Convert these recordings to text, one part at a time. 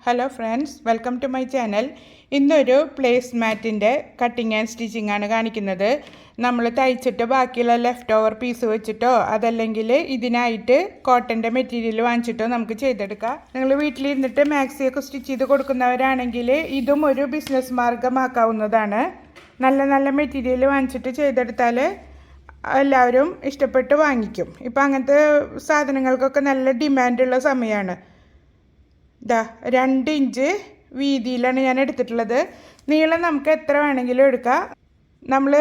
Hello friends, welcome to my channel. ഇന്നൊരു place മാറ്റിൻ്റെ cutting and stitching ആണ് കാണിക്കുന്നത്. നമ്മൾ തയ്ച്ചിട്ട് ബാക്കിയുള്ള ലെഫ്റ്റ് ഓവർ പീസ് വെച്ചിട്ടോ അതല്ലെങ്കിൽ ഇതിനായിട്ട് കോട്ടൻ്റെ മെറ്റീരിയൽ വാങ്ങിച്ചിട്ടോ നമുക്ക് ചെയ്തെടുക്കാം. നിങ്ങൾ വീട്ടിലിരുന്നിട്ട് മാക്സിയൊക്കെ സ്റ്റിച്ച് ചെയ്ത് കൊടുക്കുന്നവരാണെങ്കിൽ ഇതും ഒരു ബിസിനസ് മാർഗമാക്കാവുന്നതാണ്. നല്ല നല്ല മെറ്റീരിയൽ വാങ്ങിച്ചിട്ട് ചെയ്തെടുത്താൽ എല്ലാവരും ഇഷ്ടപ്പെട്ട് വാങ്ങിക്കും. ഇപ്പോൾ അങ്ങനത്തെ സാധനങ്ങൾക്കൊക്കെ നല്ല ഡിമാൻഡുള്ള സമയമാണ്. 2 ഇഞ്ച് വീതിയിലാണ് ഞാൻ എടുത്തിട്ടുള്ളത്. നീളം നമുക്ക് എത്ര വേണമെങ്കിലും എടുക്കാം. നമ്മൾ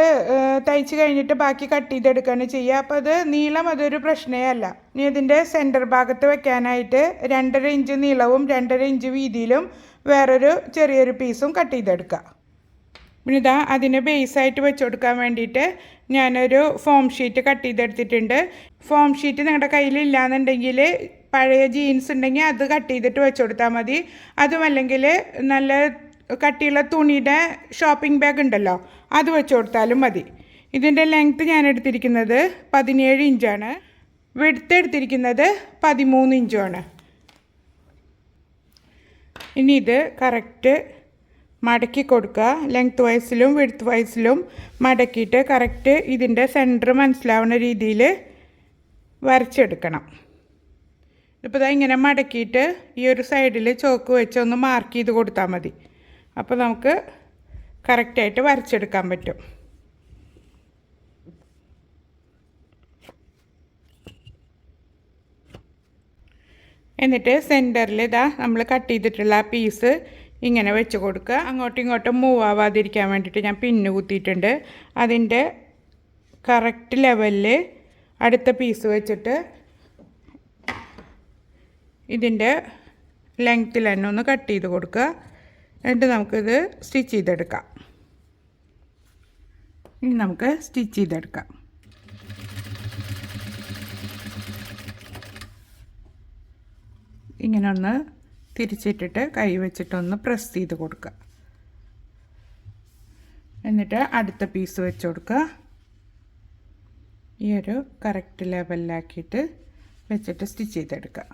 തയ്ച്ച് കഴിഞ്ഞിട്ട് ബാക്കി കട്ട് ചെയ്തെടുക്കുകയാണ് ചെയ്യുക. അപ്പോൾ അതൊരു പ്രശ്നമേ അല്ല. ഇനി ഇതിൻ്റെ സെൻറ്റർ ഭാഗത്ത് വെക്കാനായിട്ട് 2.5 ഇഞ്ച് നീളവും 2.5 ഇഞ്ച് വീതിയിലും വേറൊരു ചെറിയൊരു പീസും കട്ട് ചെയ്തെടുക്കുക. പിന്നെ അതിന് ബേസായിട്ട് വെച്ച് കൊടുക്കാൻ വേണ്ടിയിട്ട് ഞാനൊരു ഫോം ഷീറ്റ് കട്ട് ചെയ്തെടുത്തിട്ടുണ്ട്. ഫോം ഷീറ്റ് നിങ്ങളുടെ കയ്യിലില്ലാന്നുണ്ടെങ്കിൽ പഴയ ജീൻസ് ഉണ്ടെങ്കിൽ അത് കട്ട് ചെയ്തിട്ട് വെച്ച് കൊടുത്താൽ മതി. അതുമല്ലെങ്കിൽ നല്ല കട്ടിയുള്ള തുണിയുടെ ഷോപ്പിംഗ് ബാഗ് ഉണ്ടല്ലോ, അത് വെച്ച് കൊടുത്താലും മതി. ഇതിൻ്റെ ലെങ്ത്ത് ഞാൻ എടുത്തിരിക്കുന്നത് 17 ഇഞ്ചാണ്. വിഡ്ത്ത് എടുത്തിരിക്കുന്നത് 13 ഇഞ്ചുമാണ്. ഇനി ഇത് കറക്റ്റ് മടക്കി കൊടുക്കുക. ലെങ്ത്ത് വൈസിലും വിഡ്ത്ത് വൈസിലും മടക്കിയിട്ട് കറക്റ്റ് ഇതിൻ്റെ സെൻറ്റർ മനസ്സിലാവുന്ന രീതിയിൽ വരച്ചെടുക്കണം. ഇപ്പോൾ ഇങ്ങനെ മടക്കിയിട്ട് ഈ ഒരു സൈഡിൽ ചോക്ക് വെച്ച് ഒന്ന് മാർക്ക് ചെയ്ത് കൊടുത്താൽ മതി. അപ്പോൾ നമുക്ക് കറക്റ്റായിട്ട് വരച്ചെടുക്കാൻ പറ്റും. എന്നിട്ട് സെൻറ്ററിൽ നമ്മൾ കട്ട് ചെയ്തിട്ടുള്ള ആ പീസ് ഇങ്ങനെ വെച്ച് കൊടുക്കുക. അങ്ങോട്ടും ഇങ്ങോട്ടും മൂവ് ആവാതിരിക്കാൻ വേണ്ടിയിട്ട് ഞാൻ പിന്ന് കുത്തിയിട്ടുണ്ട്. അതിൻ്റെ കറക്റ്റ് ലെവലിൽ അടുത്ത പീസ് വെച്ചിട്ട് ഇതിൻ്റെ ലെങ്ത്തിൽ തന്നെ ഒന്ന് കട്ട് ചെയ്ത് കൊടുക്കുക. എന്നിട്ട് നമുക്കിത് സ്റ്റിച്ച് ചെയ്തെടുക്കാം. ഇനി നമുക്ക് സ്റ്റിച്ച് ചെയ്തെടുക്കാം. ഇങ്ങനെ ഒന്ന് തിരിച്ചിട്ടിട്ട് കൈ വെച്ചിട്ടൊന്ന് പ്രസ് ചെയ്ത് കൊടുക്കുക. എന്നിട്ട് അടുത്ത പീസ് വെച്ച് കൊടുക്കുക. ഈ ഒരു കറക്റ്റ് ലെവലിലാക്കിയിട്ട് വെച്ചിട്ട് സ്റ്റിച്ച് ചെയ്തെടുക്കുക.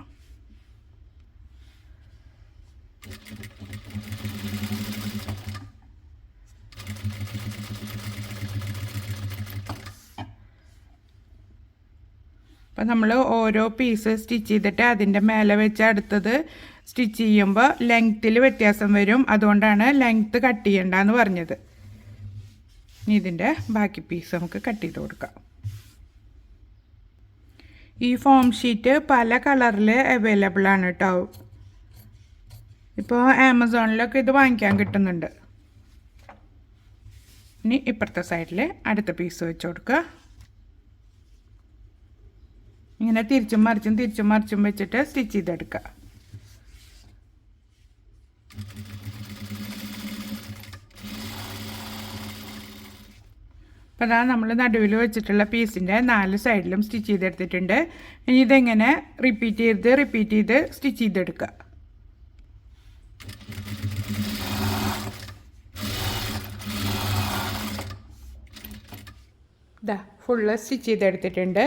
അപ്പം നമ്മൾ ഓരോ പീസ് സ്റ്റിച്ച് ചെയ്തിട്ട് അതിൻ്റെ മേലെ വെച്ച് അടുത്തത് സ്റ്റിച്ച് ചെയ്യുമ്പോൾ ലെങ്ത്തിൽ വ്യത്യാസം വരും. അതുകൊണ്ടാണ് ലെങ്ത്ത് കട്ട് ചെയ്യണ്ടെന്ന് പറഞ്ഞത്. ഇനി ഇതിൻ്റെ ബാക്കി പീസ് നമുക്ക് കട്ട് ചെയ്ത് കൊടുക്കാം. ഈ ഫോം ഷീറ്റ് പല കളറിൽ അവൈലബിൾ ആണ് കേട്ടോ. ഇപ്പോൾ ആമസോണിലൊക്കെ ഇത് വാങ്ങിക്കാൻ കിട്ടുന്നുണ്ട്. ഇനി ഇപ്പുറത്തെ സൈഡിൽ അടുത്ത പീസ് വെച്ച് കൊടുക്കുക. ഇങ്ങനെ തിരിച്ചും മറിച്ചും വെച്ചിട്ട് സ്റ്റിച്ച് ചെയ്തെടുക്കുക. അപ്പോൾ നമ്മൾ നടുവിൽ വെച്ചിട്ടുള്ള പീസിൻ്റെ 4 സൈഡിലും സ്റ്റിച്ച് ചെയ്തെടുത്തിട്ടുണ്ട്. ഇനി ഇതെങ്ങനെ റിപ്പീറ്റ് ചെയ്ത് സ്റ്റിച്ച് ചെയ്തെടുക്കുക. ഫുള്ള് സ്റ്റിച്ച് ചെയ്തെടുത്തിട്ടുണ്ട്.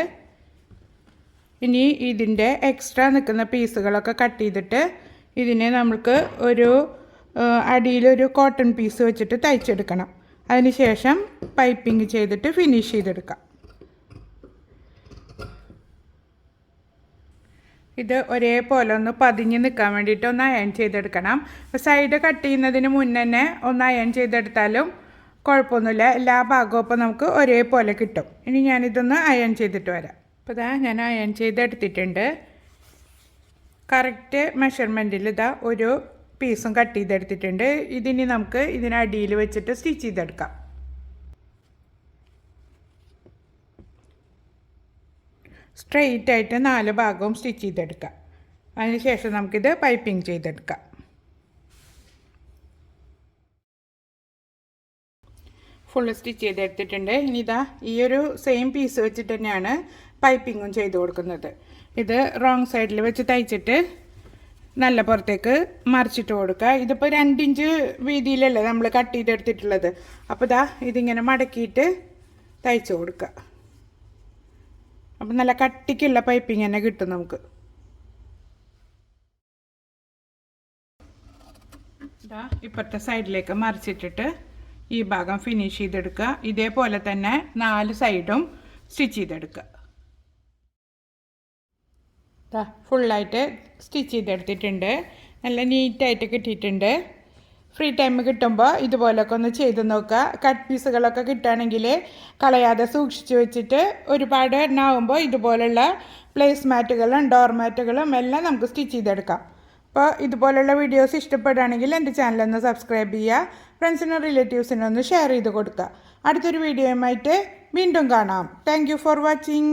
ഇനി ഇതിൻ്റെ എക്സ്ട്രാ നിൽക്കുന്ന പീസുകളൊക്കെ കട്ട് ചെയ്തിട്ട് ഇതിനെ നമുക്ക് ഒരു അടിയിലൊരു കോട്ടൺ പീസ് വെച്ചിട്ട് തയ്ച്ചെടുക്കണം. അതിന് ശേഷം പൈപ്പിംഗ് ചെയ്തിട്ട് ഫിനിഷ് ചെയ്തെടുക്കാം. ഇത് ഒരേപോലെ ഒന്ന് പതിഞ്ഞ് നിൽക്കാൻ വേണ്ടിയിട്ട് ഒന്ന് അയൺ ചെയ്തെടുക്കണം. സൈഡ് കട്ട് ചെയ്യുന്നതിന് മുന്നേ തന്നെ ഒന്ന് അയൺ ചെയ്തെടുത്താലും കുഴപ്പമൊന്നുമില്ല. എല്ലാ ഭാഗവും ഇപ്പോൾ നമുക്ക് ഒരേപോലെ കിട്ടും. ഇനി ഞാനിതൊന്ന് അയൺ ചെയ്തിട്ട് വരാം. അപ്പോൾ ഞാൻ അയൺ ചെയ്തെടുത്തിട്ടുണ്ട്. കറക്റ്റ് മെഷർമെൻറ്റിൽ ഒരു പീസും കട്ട് ചെയ്തെടുത്തിട്ടുണ്ട്. ഇതിനി നമുക്ക് ഇതിനടിയിൽ വെച്ചിട്ട് സ്റ്റിച്ച് ചെയ്തെടുക്കാം. സ്ട്രെയിറ്റ് ആയിട്ട് 4 ഭാഗവും സ്റ്റിച്ച് ചെയ്തെടുക്കാം. അതിനുശേഷം നമുക്കിത് പൈപ്പിംഗ് ചെയ്തെടുക്കാം. ഫുള്ള് സ്റ്റിച്ച് ചെയ്തെടുത്തിട്ടുണ്ട്. ഇനി ഈ ഒരു സെയിം പീസ് വെച്ചിട്ട് തന്നെയാണ് പൈപ്പിങ്ങും ചെയ്ത് കൊടുക്കുന്നത്. ഇത് റോങ് സൈഡിൽ വെച്ച് തയ്ച്ചിട്ട് നല്ല പുറത്തേക്ക് മറിച്ചിട്ട് കൊടുക്കുക. ഇതിപ്പോൾ 2 ഇഞ്ച് വീതിയിലല്ലേ നമ്മൾ കട്ട് ചെയ്തെടുത്തിട്ടുള്ളത്. അപ്പോൾ ഇതിങ്ങനെ മടക്കിയിട്ട് തയ്ച്ച് കൊടുക്കുക. അപ്പം നല്ല കട്ടിക്കുള്ള പൈപ്പിംഗ് തന്നെ കിട്ടും നമുക്ക്. ഇപ്പുറത്തെ സൈഡിലേക്ക് മറിച്ചിട്ടിട്ട് ഈ ഭാഗം ഫിനിഷ് ചെയ്തെടുക്കുക. ഇതേപോലെ തന്നെ 4 സൈഡും സ്റ്റിച്ച് ചെയ്തെടുക്കുക. ഫുള്ളായിട്ട് സ്റ്റിച്ച് ചെയ്തെടുത്തിട്ടുണ്ട്. നല്ല നീറ്റായിട്ട് കിട്ടിയിട്ടുണ്ട്. ഫ്രീ ടൈം കിട്ടുമ്പോൾ ഇതുപോലൊക്കെ ഒന്ന് ചെയ്ത് നോക്കുക. കട്ട് പീസുകളൊക്കെ കിട്ടുകയാണെങ്കിൽ കളയാതെ സൂക്ഷിച്ച് വെച്ചിട്ട് ഒരുപാട് എണ്ണാവുമ്പോൾ ഇതുപോലുള്ള പ്ലേസ് മാറ്റുകളും ഡോർ മാറ്റുകളും എല്ലാം നമുക്ക് സ്റ്റിച്ച് ചെയ്തെടുക്കാം. അപ്പോൾ ഇതുപോലുള്ള വീഡിയോസ് ഇഷ്ടപ്പെടുകയാണെങ്കിൽ എൻ്റെ ചാനലൊന്ന് സബ്സ്ക്രൈബ് ചെയ്യുക. ഫ്രണ്ട്സിനും റിലേറ്റീവ്സിനും ഒന്ന് ഷെയർ ചെയ്ത് കൊടുക്കുക. അടുത്തൊരു വീഡിയോയുമായിട്ട് വീണ്ടും കാണാം. Thank you for watching.